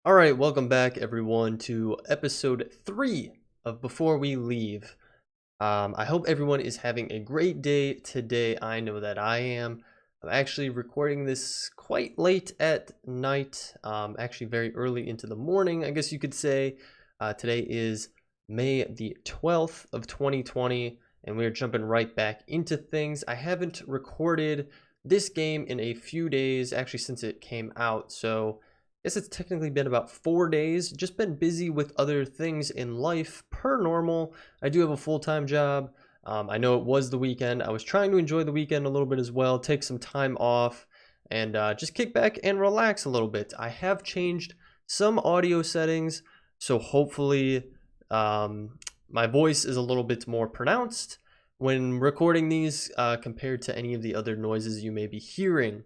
All right, welcome back everyone to episode 3 of Before We Leave. I hope everyone is having a great day today. I know that I am. I'm actually recording this quite late at night, actually very early into the morning, I guess you could say. Today is May the 12th of 2020, and we're jumping right back into things. I haven't recorded this game in a few days, actually since it came out, so I guess it's technically been about 4 days. Just been busy with other things in life per normal. I do have a full-time job. I know it was the weekend. I was trying to enjoy the weekend a little bit as well, take some time off, and just kick back and relax a little bit. I have changed some audio settings, so hopefully my voice is a little bit more pronounced when recording these compared to any of the other noises you may be hearing.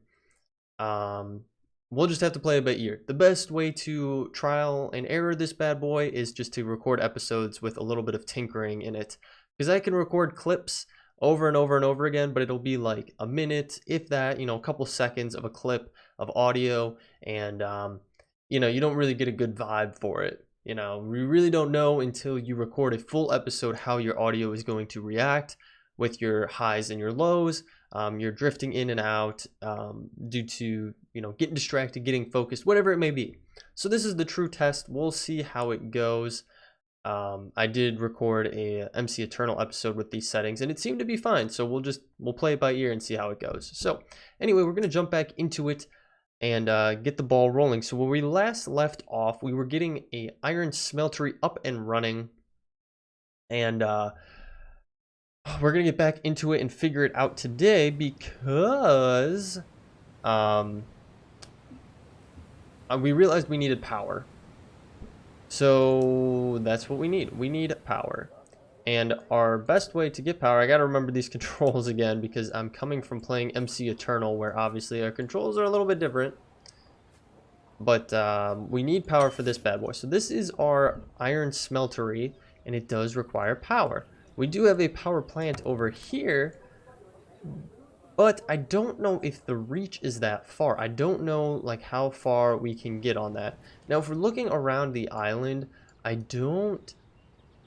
We'll just have to play it by ear. The best way to trial and error this bad boy is just to record episodes with a little bit of tinkering in it. Because I can record clips over and over and over again, but it'll be like a minute, if that, a couple seconds of a clip of audio. And, you don't really get a good vibe for it. We really don't know until you record a full episode how your audio is going to react with your highs and your lows. You're drifting in and out due to getting distracted, getting focused, whatever it may be. So this is the true test. We'll see how it goes. I did record a MC Eternal episode with these settings and it seemed to be fine, so we'll play it by ear and see how it goes. So anyway, we're gonna jump back into it and get the ball rolling. So where we last left off, we were getting a iron smeltery up and running, and we're gonna get back into it and figure it out today because we realized we needed power. So that's what we need. We need power. And our best way to get power, I gotta remember these controls again because I'm coming from playing MC Eternal where obviously our controls are a little bit different. But we need power for this bad boy. So this is our iron smeltery and it does require power. We do have a power plant over here, but I don't know if the reach is that far. I don't know like how far we can get on that. Now, if we're looking around the island, I don't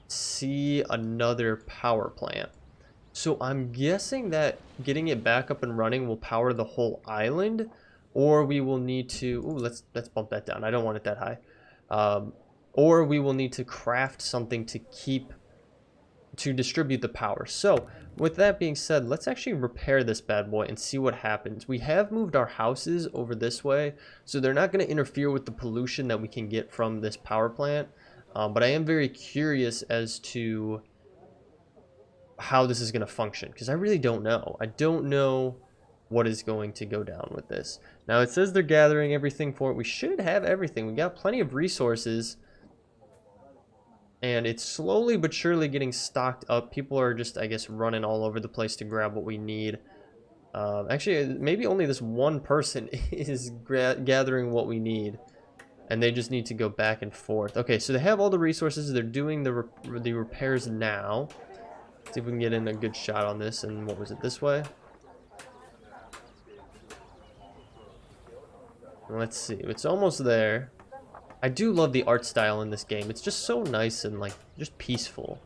see another power plant. So I'm guessing that getting it back up and running will power the whole island, or we will need to, ooh, let's bump that down. I don't want it that high. Or we will need to craft something to distribute the power. So with that being said, let's actually repair this bad boy and see what happens. We have moved our houses over this way, so they're not going to interfere with the pollution that we can get from this power plant. But I am very curious as to how this is going to function because I really don't know. I don't know what is going to go down with this. Now it says they're gathering everything for it. We should have everything. We got plenty of resources. And it's slowly but surely getting stocked up. People are just, I guess, running all over the place to grab what we need. Actually, maybe only this one person is gathering what we need. And they just need to go back and forth. Okay, so they have all the resources. They're doing the repairs now. Let's see if we can get in a good shot on this. And what was it, this way? Let's see. It's almost there. I do love the art style in this game. It's just so nice and like just peaceful.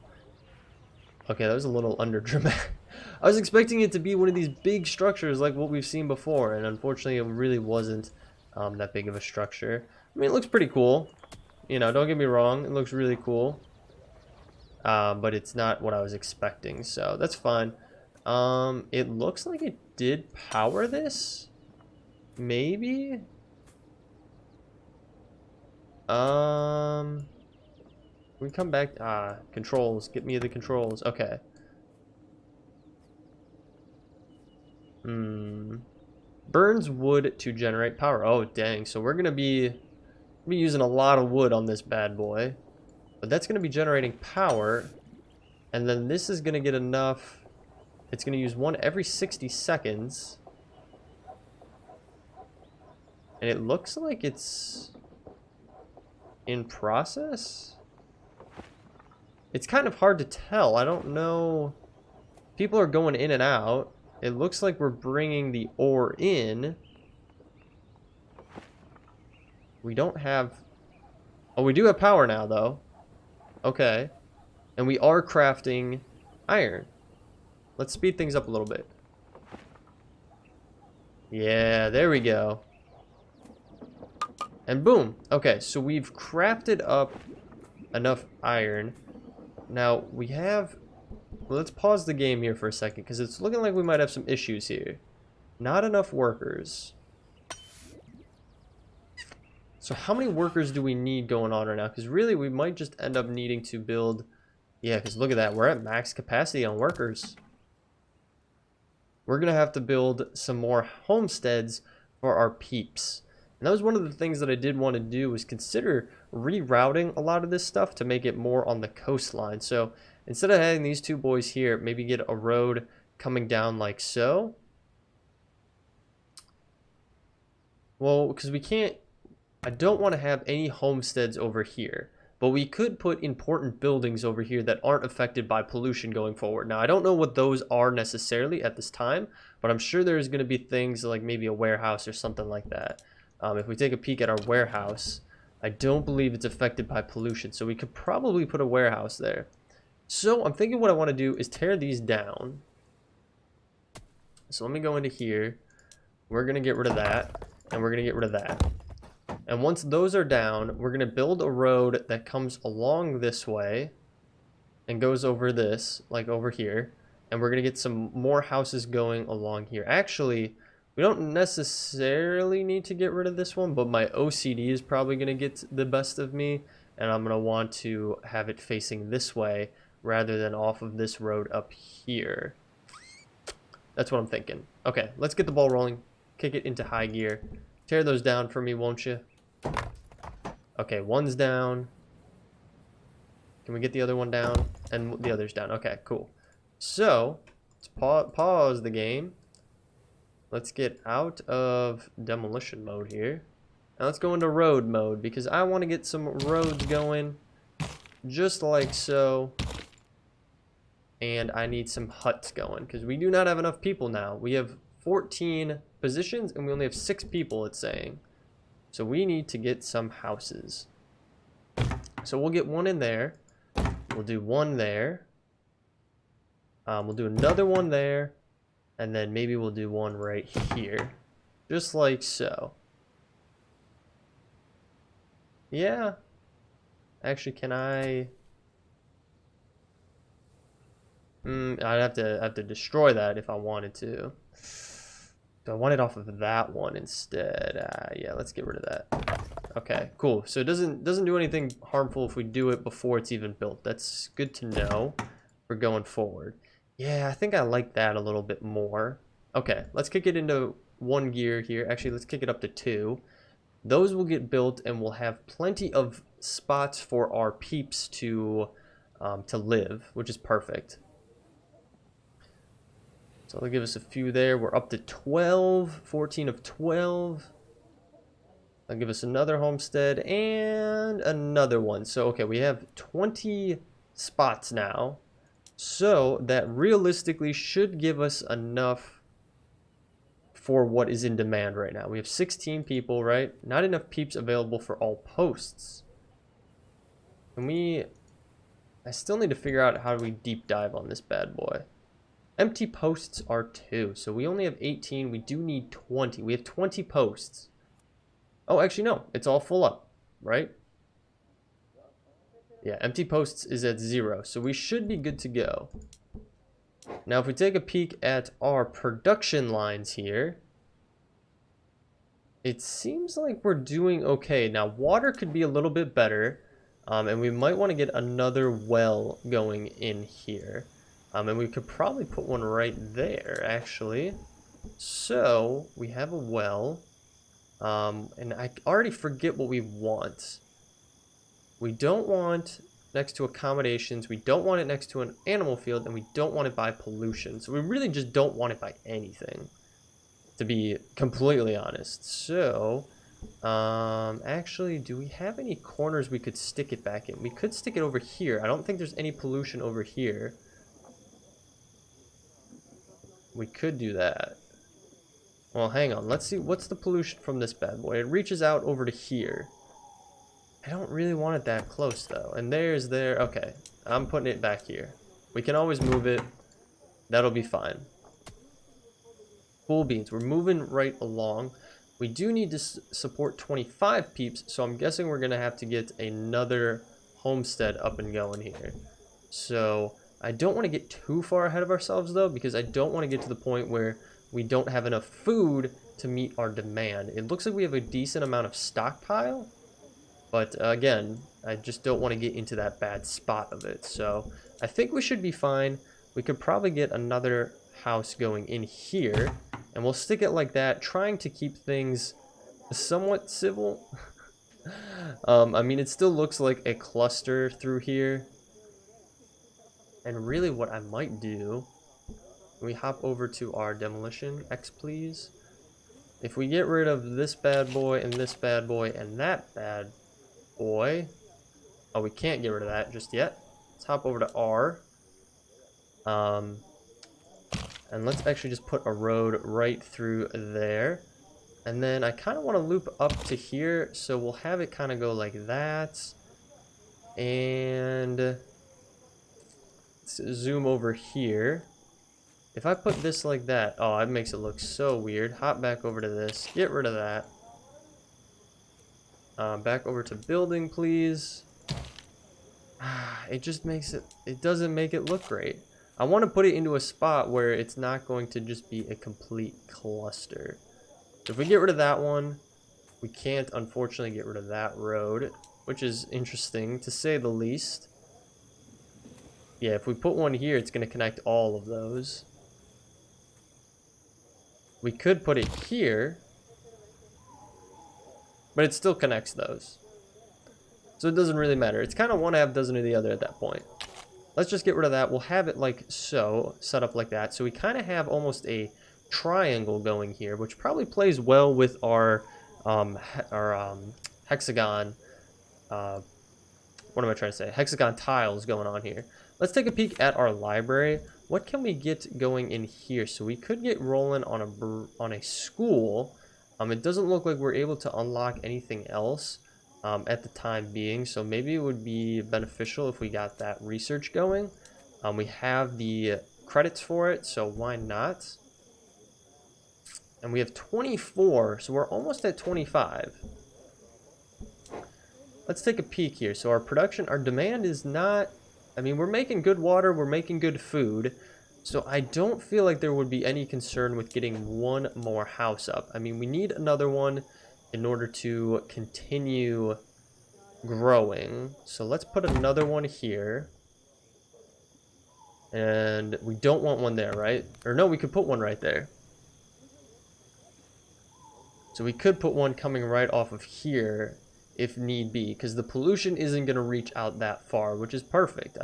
Okay, that was a little under dramatic. I was expecting it to be one of these big structures like what we've seen before, and unfortunately it really wasn't that big of a structure. I mean, it looks pretty cool. Don't get me wrong, it looks really cool. But it's not what I was expecting, so that's fine. It looks like it did power this. Maybe? We come back. Controls. Get me the controls. Okay. Burns wood to generate power. Oh, dang. So we're gonna be using a lot of wood on this bad boy, but that's gonna be generating power, and then this is gonna get enough. It's gonna use one every 60 seconds, and it looks like it's in process. It's kind of hard to tell. I don't know. People are going in and out. It looks like we're bringing the ore in. We don't have Oh, we do have power now, though. Okay. And we are crafting iron. Let's speed things up a little bit. Yeah, there we go. And boom. Okay, so we've crafted up enough iron. Now, we have... Well, let's pause the game here for a second, because it's looking like we might have some issues here. Not enough workers. So how many workers do we need going on right now? Because really, we might just end up needing to build... Yeah, because look at that. We're at max capacity on workers. We're going to have to build some more homesteads for our peeps. And that was one of the things that I did want to do, was consider rerouting a lot of this stuff to make it more on the coastline. So instead of having these two boys here, maybe get a road coming down like so. Well, because we can't... I don't want to have any homesteads over here, but we could put important buildings over here that aren't affected by pollution going forward. Now, I don't know what those are necessarily at this time, but I'm sure there's going to be things like maybe a warehouse or something like that. If we take a peek at our warehouse, I don't believe it's affected by pollution, so we could probably put a warehouse there. So I'm thinking what I want to do is tear these down. So let me go into here. We're going to get rid of that, and we're going to get rid of that. And once those are down, we're going to build a road that comes along this way and goes over this, like over here. And we're going to get some more houses going along here. Actually, we don't necessarily need to get rid of this one, but my OCD is probably going to get the best of me. And I'm going to want to have it facing this way rather than off of this road up here. That's what I'm thinking. Okay, let's get the ball rolling. Kick it into high gear. Tear those down for me, won't you? Okay, one's down. Can we get the other one down? And the other's down. Okay, cool. So, let's pause the game. Let's get out of demolition mode here. And let's go into road mode, because I want to get some roads going. Just like so. And I need some huts going, because we do not have enough people now. We have 14 positions, and we only have 6 people, it's saying. So we need to get some houses. So we'll get one in there. We'll do one there. We'll do another one there. And then maybe we'll do one right here. Just like so. Yeah. Actually, can I... I'd have to destroy that if I wanted to. So I want it off of that one instead. Yeah, let's get rid of that. Okay, cool. So it doesn't do anything harmful if we do it before it's even built. That's good to know for going forward. Yeah, I think I like that a little bit more. Okay, let's kick it into 1 gear here. Actually, let's kick it up to 2. Those will get built, and we'll have plenty of spots for our peeps to live, which is perfect. So they'll give us a few there. We're up to 12, 14 of 12. They'll give us another homestead and another one. So, okay, we have 20 spots now. So that realistically should give us enough for what is in demand right now. We have 16 people, right? Not enough peeps available for all posts. I still need to figure out how do we deep dive on this bad boy. Empty posts are 2, so we only have 18. We do need 20. We have 20 posts. Oh, actually, no. It's all full up, right? Yeah, empty posts is at 0, so we should be good to go. Now, if we take a peek at our production lines here, it seems like we're doing okay. Now, water could be a little bit better, and we might want to get another well going in here. And we could probably put one right there, actually. So, we have a well. And I already forget what we want. We don't want next to accommodations. We don't want it next to an animal field. And we don't want it by pollution. So, we really just don't want it by anything, to be completely honest. So, actually, do we have any corners we could stick it back in? We could stick it over here. I don't think there's any pollution over here. We could do that. Well, hang on. Let's see. What's the pollution from this bad boy? It reaches out over to here. I don't really want it that close though. And there's there. Okay, I'm putting it back here. We can always move it. That'll be fine. Cool beans. We're moving right along. We do need to support 25 peeps, so I'm guessing we're going to have to get another homestead up and going here. So I don't want to get too far ahead of ourselves though, because I don't want to get to the point where we don't have enough food to meet our demand. It looks like we have a decent amount of stockpile, but again, I just don't want to get into that bad spot of it. So I think we should be fine. We could probably get another house going in here, and we'll stick it like that, trying to keep things somewhat civil. I mean, it still looks like a cluster through here. And really what I might do, we hop over to our demolition X, please. If we get rid of this bad boy and this bad boy and that bad boy. Oh, we can't get rid of that just yet. Let's hop over to R. And let's actually just put a road right through there. And then I kind of want to loop up to here, so we'll have it kind of go like that. And let's zoom over here. If I put this like that, oh, it makes it look so weird. Hop back over to this, get rid of that. Back over to building, please. It just makes it, it doesn't make it look great. I want to put it into a spot where it's not going to just be a complete cluster. If we get rid of that one, we can't unfortunately get rid of that road, which is interesting to say the least. Yeah, if we put one here, it's going to connect all of those. We could put it here, but it still connects those. So it doesn't really matter. It's kind of one half dozen of the other at that point. Let's just get rid of that. We'll have it like so, set up like that. So we kind of have almost a triangle going here, which probably plays well with our hexagon. What am I trying to say? Hexagon tiles going on here. Let's take a peek at our library. What can we get going in here? So we could get rolling on a school. It doesn't look like we're able to unlock anything else at the time being, so maybe it would be beneficial if we got that research going. We have the credits for it, so why not? And we have 24, so we're almost at 25. Let's take a peek here. So our production, our demand is not, I mean, we're making good water, we're making good food, so I don't feel like there would be any concern with getting one more house up. I mean, we need another one in order to continue growing. So let's put another one here. And we don't want one there, right? Or no, we could put one right there. So we could put one coming right off of here if need be, because the pollution isn't going to reach out that far, which is perfect.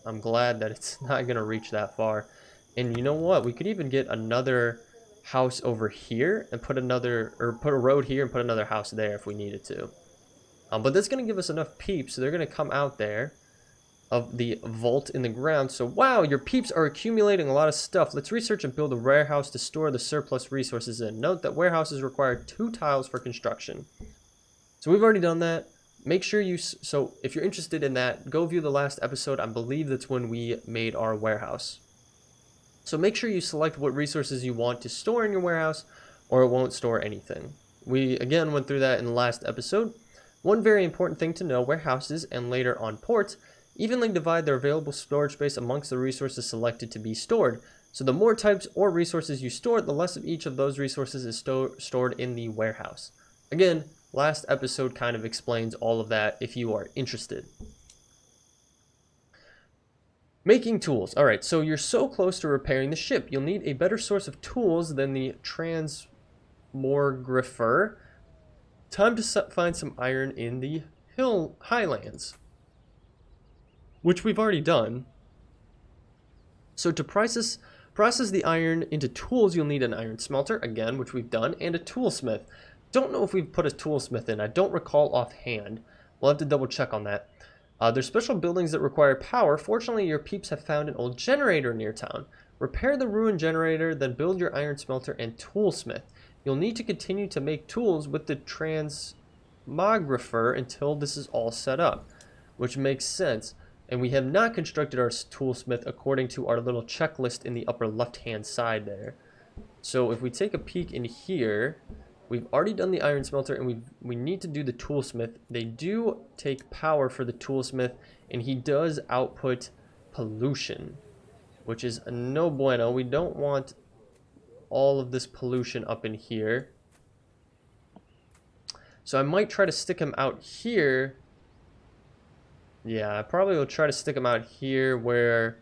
I'm glad that it's not going to reach that far. And you know what? We could even get another house over here and put another, or put a road here and put another house there if we needed to. But that's going to give us enough peeps, so they're going to come out there of the vault in the ground. So wow, your peeps are accumulating a lot of stuff. Let's research and build a warehouse to store the surplus resources in. Note that warehouses require 2 tiles for construction. So we've already done that. Make sure you, so if you're interested in that, go view the last episode. I believe that's when we made our warehouse. So make sure you select what resources you want to store in your warehouse, or it won't store anything. We again went through that in the last episode. One very important thing to know, warehouses and later on ports evenly divide their available storage space amongst the resources selected to be stored. So the more types or resources you store, the less of each of those resources is stored in the warehouse. Again, last episode kind of explains all of that if you are interested. Making tools. All right, so you're so close to repairing the ship. You'll need a better source of tools than the transmographer. Time to find some iron in the highlands, which we've already done. So to process the iron into tools, you'll need an iron smelter, again, which we've done, and a toolsmith. Don't know if we've put a toolsmith in. I don't recall offhand. We'll have to double check on that. There's special buildings that require power. Fortunately, your peeps have found an old generator near town. Repair the ruined generator, then build your iron smelter and toolsmith. You'll need to continue to make tools with the thermographer until this is all set up, which makes sense. And we have not constructed our toolsmith according to our little checklist in the upper left-hand side there. So if we take a peek in here, we've already done the iron smelter, and we need to do the toolsmith. They do take power for the toolsmith, and he does output pollution, which is no bueno. We don't want all of this pollution up in here. So I might try to stick him out here. Yeah, I probably will try to stick him out here where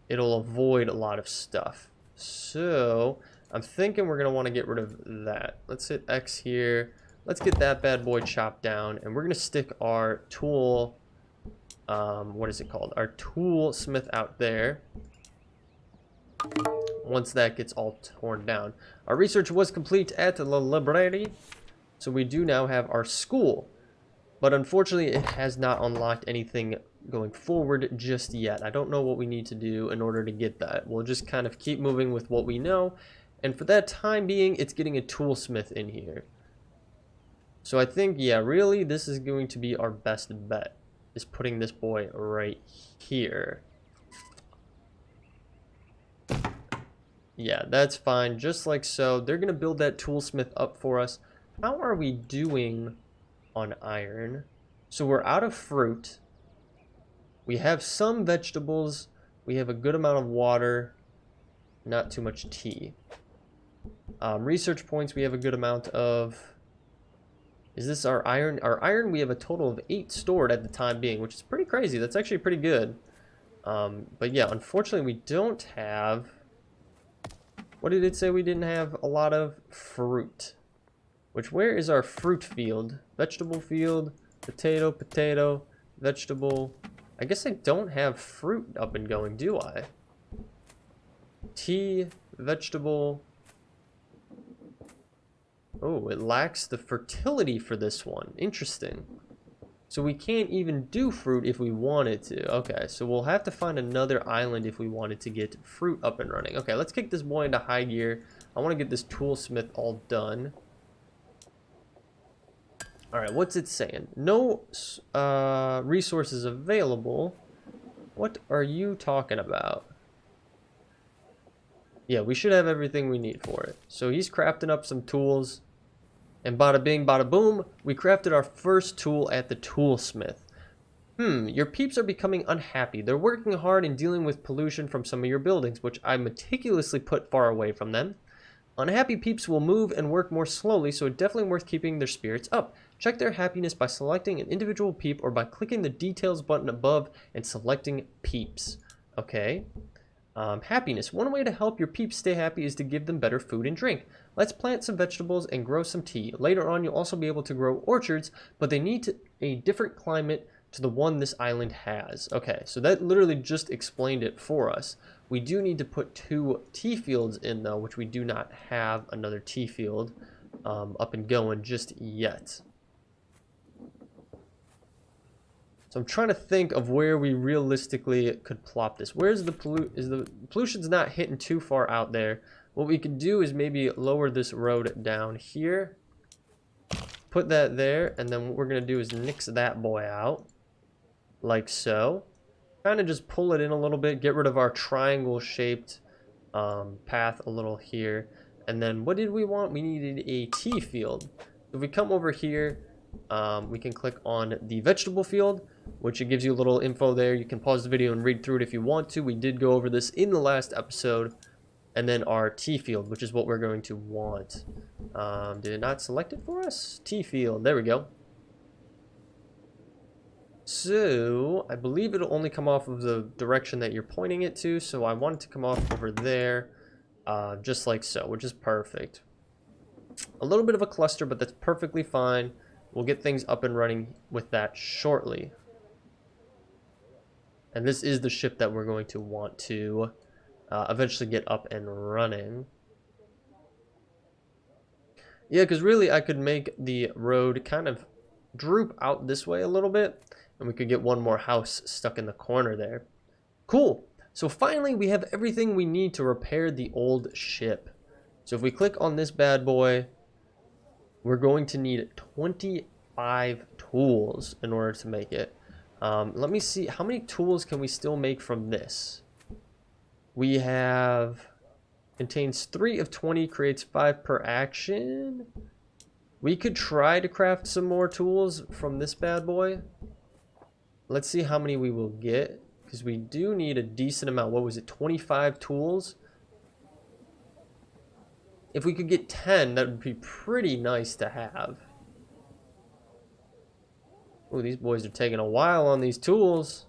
it'll avoid a lot of stuff. So I'm thinking we're going to want to get rid of that. Let's hit X here. Let's get that bad boy chopped down. And we're going to stick our tool, what is it called? Our toolsmith out there. Once that gets all torn down. Our research was complete at the library. So we do now have our school. But unfortunately, it has not unlocked anything going forward just yet. I don't know what we need to do in order to get that. We'll just kind of keep moving with what we know. And for that time being, it's getting a toolsmith in here. So I think, yeah, really, this is going to be our best bet, is putting this boy right here. Yeah, that's fine, just like so. They're going to build that toolsmith up for us. How are we doing on iron? So we're out of fruit. We have some vegetables. We have a good amount of water. Not too much tea. Research points we have a good amount of. Is this our iron? Our iron, we have a total of 8 stored at the time being, which is pretty crazy. That's actually pretty good. But yeah, unfortunately we don't have... What did it say we didn't have? A lot of fruit. Which, where is our fruit field? Vegetable field, potato, potato, vegetable. I guess I don't have fruit up and going, do I? Tea, vegetable. Oh, it lacks the fertility for this one. Interesting. So we can't even do fruit if we wanted to. Okay, so we'll have to find another island if we wanted to get fruit up and running. Okay, let's kick this boy into high gear. I want to get this toolsmith all done. Alright, what's it saying? No resources available. What are you talking about? Yeah, we should have everything we need for it. So he's crafting up some tools. And bada bing, bada boom, we crafted our first tool at the toolsmith. Your peeps are becoming unhappy. They're working hard and dealing with pollution from some of your buildings, which I meticulously put far away from them. Unhappy peeps will move and work more slowly, so it's definitely worth keeping their spirits up. Check their happiness by selecting an individual peep or by clicking the details button above and selecting peeps. Okay. Happiness. One way to help your peeps stay happy is to give them better food and drink. Let's plant some vegetables and grow some tea. Later on, you'll also be able to grow orchards, but they need a different climate to the one this island has. Okay, so that literally just explained it for us. We do need to put 2 tea fields in, though, which we do not have another tea field up and going just yet. So I'm trying to think of where we realistically could plop this. Where's the pollution's not hitting too far out there. What we could do is maybe lower this road down here. Put that there, and then what we're going to do is nix that boy out. Like so. Kind of just pull it in a little bit, get rid of our triangle-shaped path a little here. And then what did we want? We needed a tea field. If we come over here, we can click on the vegetable field, which it gives you a little info there. You can pause the video and read through it if you want to. We did go over this in the last episode. And then our tea field, which is what we're going to want. Did it not select it for us? Tea field, there we go. So, I believe it'll only come off of the direction that you're pointing it to. So I want it to come off over there, just like so, which is perfect. A little bit of a cluster, but that's perfectly fine. We'll get things up and running with that shortly. And this is the ship that we're going to want to eventually get up and running. Yeah, because really I could make the road kind of droop out this way a little bit, and we could get one more house stuck in the corner there. Cool. So finally we have everything we need to repair the old ship. So if we click on this bad boy, we're going to need 25 tools in order to make it. Let me see, how many tools can we still make from this? We have, contains 3 of 20, creates 5 per action. We could try to craft some more tools from this bad boy. Let's see how many we will get, because we do need a decent amount. What was it, 25 tools? If we could get 10, that would be pretty nice to have. Oh, these boys are taking a while on these tools.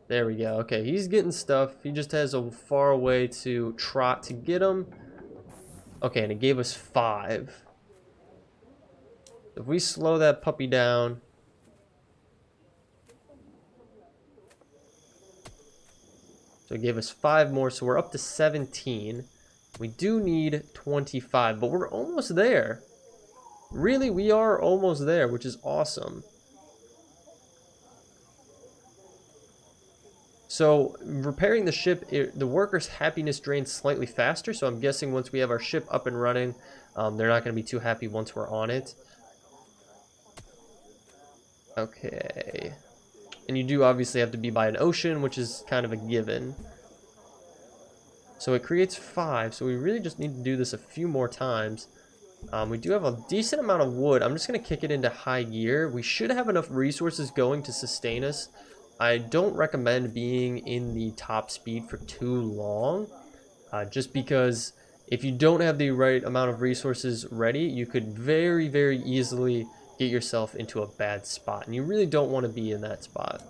There we go. Okay, he's getting stuff. He just has a far way to trot to get them. Okay, and it gave us 5. If we slow that puppy down. So it gave us 5 more, so we're up to 17. We do need 25, but we're almost there. Really, we are almost there, which is awesome. So, repairing the ship, the workers' happiness drains slightly faster, so I'm guessing once we have our ship up and running, they're not going to be too happy once we're on it. Okay. And you do obviously have to be by an ocean, which is kind of a given. So it creates 5, so we really just need to do this a few more times. We do have a decent amount of wood. I'm just going to kick it into high gear. We should have enough resources going to sustain us. I don't recommend being in the top speed for too long, just because if you don't have the right amount of resources ready, you could very, very easily get yourself into a bad spot, and you really don't want to be in that spot.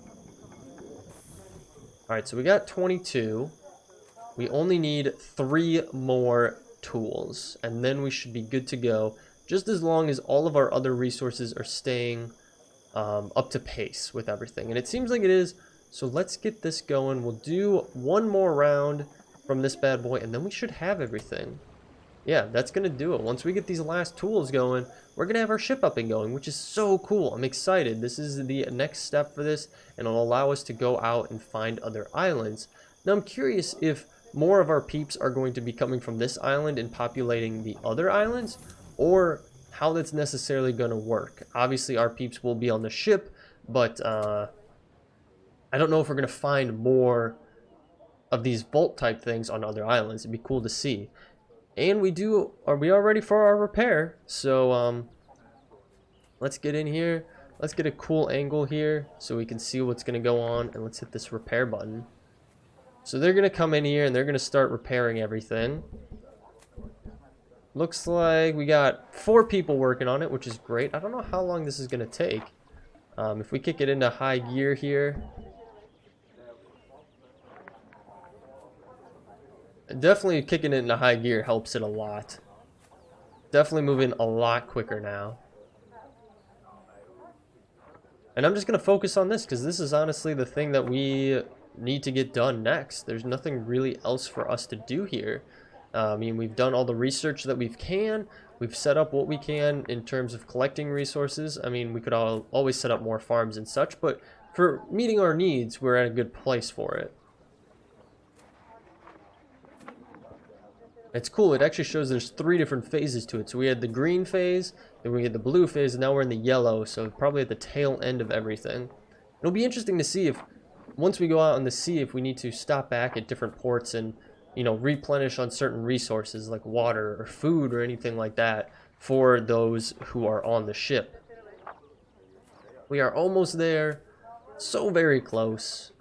Alright, so we got 22. We only need 3 more tools, and then we should be good to go, just as long as all of our other resources are staying up to pace with everything. And it seems like it is, so let's get this going. We'll do one more round from this bad boy, and then we should have everything. Yeah, that's gonna do it. Once we get these last tools going, we're gonna have our ship up and going, which is so cool. I'm excited. This is the next step for this, and it'll allow us to go out and find other islands. Now I'm curious if more of our peeps are going to be coming from this island and populating the other islands, or how that's necessarily going to work. Obviously our peeps will be on the ship, but I don't know if we're going to find more of these vault type things on other islands. It'd be cool to see. And we are ready for our repair, so let's get in here. Let's get a cool angle here so we can see what's going to go on, and let's hit this repair button. So they're going to come in here and they're going to start repairing everything. Looks like we got 4 people working on it, which is great. I don't know how long this is going to take. If we kick it into high gear here. Definitely kicking it into high gear helps it a lot. Definitely moving a lot quicker now. And I'm just going to focus on this because this is honestly the thing that we need to get done next. There's nothing really else for us to do here. I mean, we've done all the research that we can. We've set up what we can in terms of collecting resources. I mean, we could always set up more farms and such, but for meeting our needs, we're at a good place for it. It's cool. It actually shows there's 3 different phases to it. So we had the green phase, then we had the blue phase, and now we're in the yellow. So probably at the tail end of everything. It'll be interesting to see if, once we go out on the sea, if we need to stop back at different ports and, you know, replenish on certain resources like water or food or anything like that for those who are on the ship. We are almost there. So very close.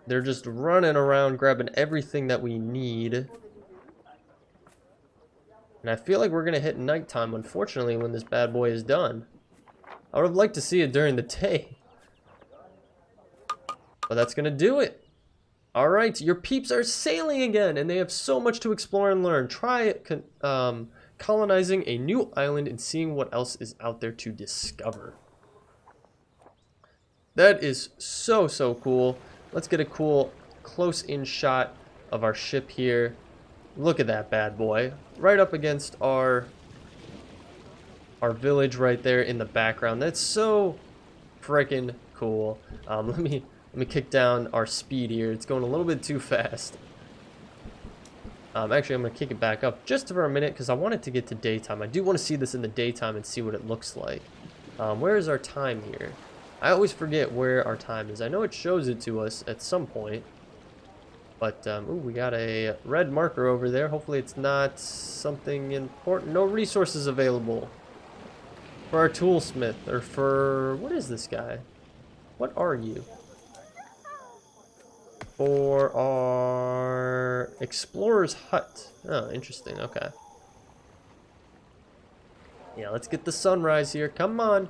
They're just running around grabbing everything that we need. And I feel like we're going to hit nighttime, unfortunately, when this bad boy is done. I would have liked to see it during the day. But that's going to do it. Alright, your peeps are sailing again, and they have so much to explore and learn. Try colonizing a new island and seeing what else is out there to discover. That is so, so cool. Let's get a cool close-in shot of our ship here. Look at that bad boy. Right up against our village right there in the background. That's so freaking cool. Let me kick down our speed here. It's going a little bit too fast. Actually, I'm going to kick it back up just for a minute because I want it to get to daytime. I do want to see this in the daytime and see what it looks like. Where is our time here? I always forget where our time is. I know it shows it to us at some point. But, ooh, we got a red marker over there. Hopefully it's not something important. No resources available for our toolsmith, or for... What is this guy? What are you? For our explorer's hut. Oh, interesting. Okay. Yeah, let's get the sunrise here. Come on.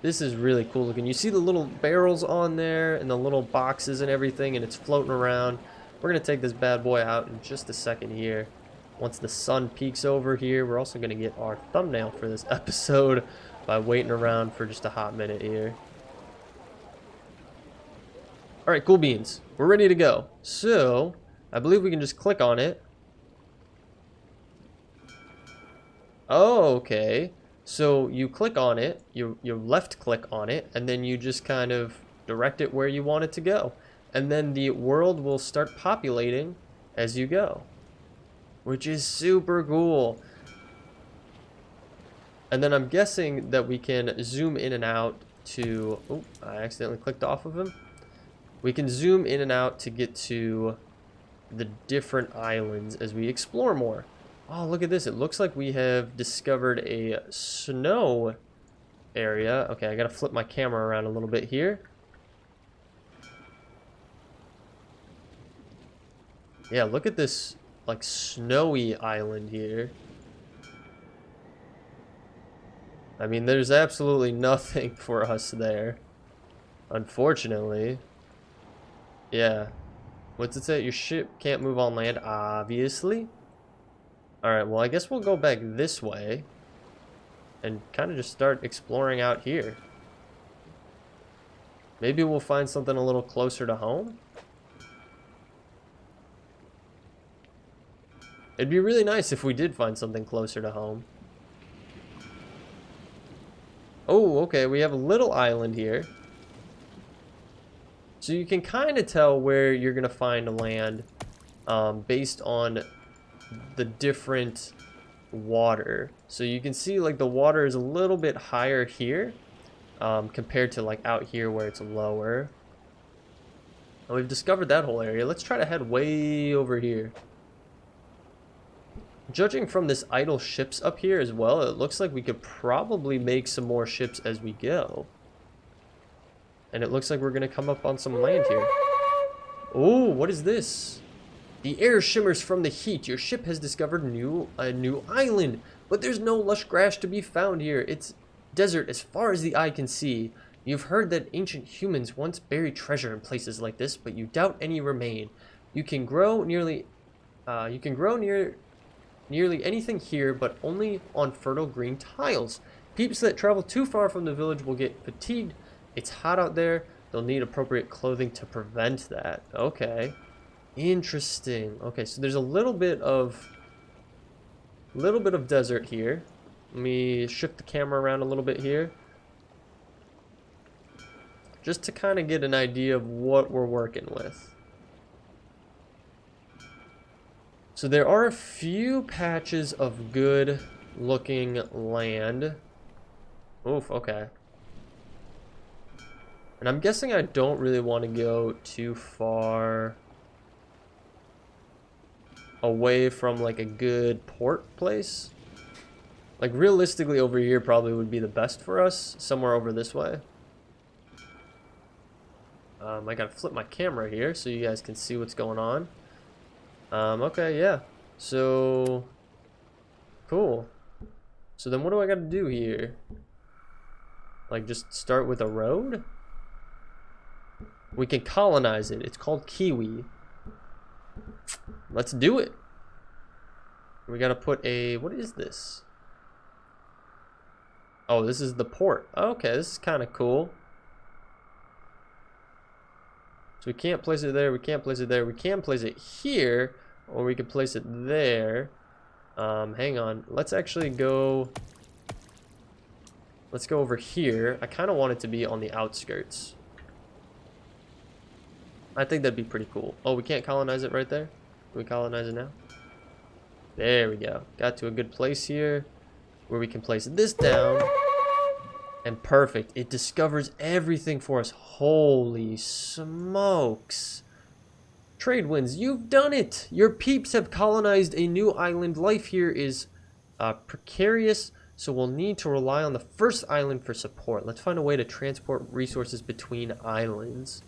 This is really cool looking. You see the little barrels on there and the little boxes and everything, and it's floating around. We're going to take this bad boy out in just a second here. Once the sun peaks over here, we're also going to get our thumbnail for this episode by waiting around for just a hot minute here. Alright, cool beans. We're ready to go. So, I believe we can just click on it. Oh, okay. So you click on it, you left click on it, and then you just kind of direct it where you want it to go. And then the world will start populating as you go, which is super cool. And then I'm guessing that we can zoom in and out to... Oh, I accidentally clicked off of him. We can zoom in and out to get to the different islands as we explore more. Oh, look at this. It looks like we have discovered a snow area. Okay, I gotta flip my camera around a little bit here. Yeah, look at this, like, snowy island here. I mean, there's absolutely nothing for us there, unfortunately. Yeah. What's it say? Your ship can't move on land, obviously. Alright, well, I guess we'll go back this way and kind of just start exploring out here. Maybe we'll find something a little closer to home. It'd be really nice if we did find something closer to home. Oh, okay, we have a little island here. So you can kind of tell where you're going to find land based on the different water. So you can see like the water is a little bit higher here compared to like out here where it's lower. And we've discovered that whole area. Let's try to head way over here. Judging from this idle ships up here as well, it looks like we could probably make some more ships as we go. And it looks like we're gonna come up on some land here. Oh, what is this? The air shimmers from the heat. Your ship has discovered a new island, but there's no lush grass to be found here. It's desert as far as the eye can see. You've heard that ancient humans once buried treasure in places like this, but you doubt any remain. You can grow nearly anything here, but only on fertile green tiles. Peeps that travel too far from the village will get fatigued. It's hot out there. They'll need appropriate clothing to prevent that. Okay. Interesting. Okay, so there's a little bit of desert here. Let me shift the camera around a little bit here, just to kind of get an idea of what we're working with. So there are a few patches of good looking land. Oof, okay. And I'm guessing I don't really want to go too far away from like a good port place. Like realistically over here probably would be the best for us, somewhere over this way. I gotta flip my camera here so you guys can see what's going on. Okay, yeah. So cool. So then what do I gotta do here? Like just start with a road? We can colonize it. It's called Kiwi. Let's do it. We gotta put a... What is this? Oh, this is the port. Okay, this is kind of cool. So we can't place it there. We can't place it there. We can place it here. Or we could place it there. Hang on. Let's actually go... Let's go over here. I kind of want it to be on the outskirts. I think that'd be pretty cool. Oh, we can't colonize it right there? Can we colonize it now? There we go. Got to a good place here where we can place this down. And perfect. It discovers everything for us. Holy smokes. Trade winds, you've done it. Your peeps have colonized a new island. Life here is precarious, so we'll need to rely on the first island for support. Let's find a way to transport resources between islands.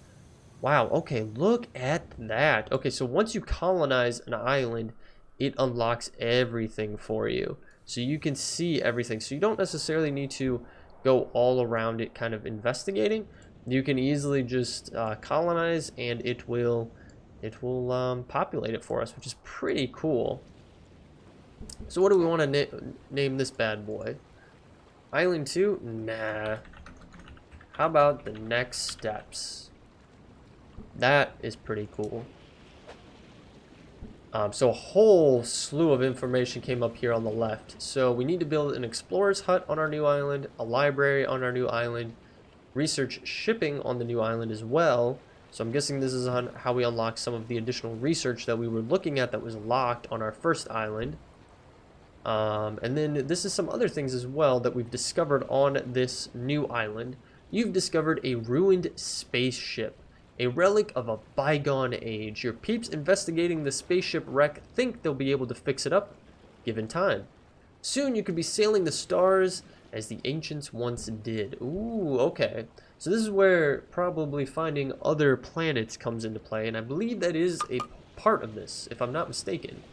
Wow, okay, look at that. Okay, so once you colonize an island, it unlocks everything for you. So you can see everything. So you don't necessarily need to go all around it kind of investigating. You can easily just colonize, and it will populate it for us, which is pretty cool. So what do we want to name this bad boy? Island 2? Nah. How about the next steps? That is pretty cool. So a whole slew of information came up here on the left. So we need to build an explorer's hut on our new island, a library on our new island, research shipping on the new island as well. So I'm guessing this is on how we unlock some of the additional research that we were looking at that was locked on our first island. And then this is some other things as well that we've discovered on this new island. You've discovered a ruined spaceship. A relic of a bygone age. Your peeps investigating the spaceship wreck think they'll be able to fix it up, given time. Soon you could be sailing the stars as the ancients once did. Ooh, okay. So this is where probably finding other planets comes into play, and I believe that is a part of this, if I'm not mistaken.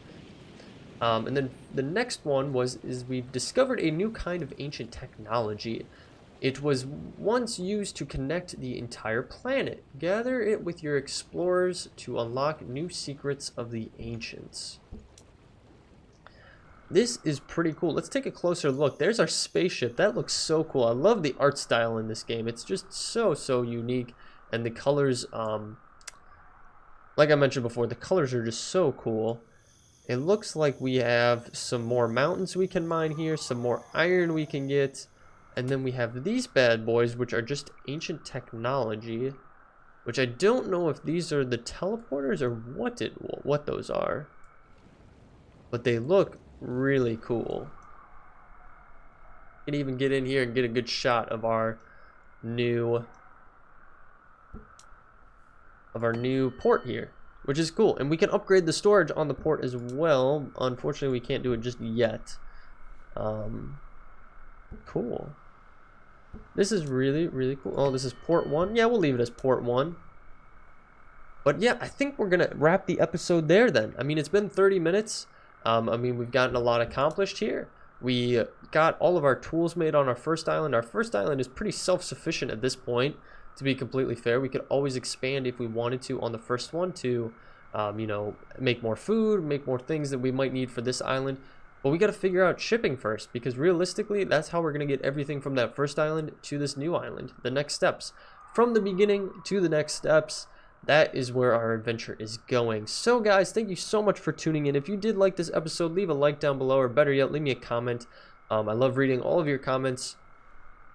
And then the next one is we've discovered a new kind of ancient technology. It was once used to connect the entire planet. Gather it with your explorers to unlock new secrets of the ancients. This is pretty cool. Let's take a closer look. There's our spaceship. That looks so cool. I love the art style in this game. It's just so unique. And the colors, like I mentioned before, the colors are just so cool. It looks like we have some more mountains we can mine here, some more iron we can get. And then we have these bad boys, which are just ancient technology, which I don't know if these are the teleporters or what those are. But they look really cool. You can even get in here and get a good shot of our new port here, which is cool. And we can upgrade the storage on the port as well. Unfortunately, we can't do it just yet. Cool. This is really cool. Oh, this is port 1. Yeah, we'll leave it as port 1. But yeah, I think we're gonna wrap the episode there then. I mean, it's been 30 minutes. I mean, we've gotten a lot accomplished here. We got all of our tools made on our first island. Our first island is pretty self-sufficient at this point, to be completely fair. We could always expand if we wanted to on the first one to, you know, make more food, make more things that we might need for this island. But we got to figure out shipping first, because realistically, that's how we're going to get everything from that first island to this new island. The next steps. From the beginning to the next steps, that is where our adventure is going. So guys, thank you so much for tuning in. If you did like this episode, leave a like down below, or better yet, leave me a comment. I love reading all of your comments.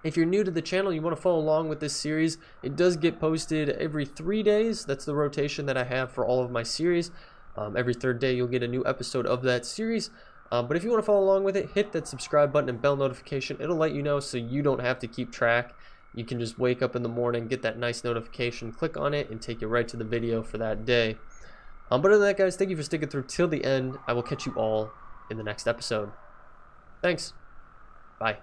If you're new to the channel, you want to follow along with this series, it does get posted every 3 days. That's the rotation that I have for all of my series. Every third day, you'll get a new episode of that series. But if you want to follow along with it, hit that subscribe button and bell notification. It'll let you know so you don't have to keep track. You can just wake up in the morning, get that nice notification, click on it, and take you right to the video for that day. But other than that, guys, thank you for sticking through till the end. I will catch you all in the next episode. Thanks. Bye.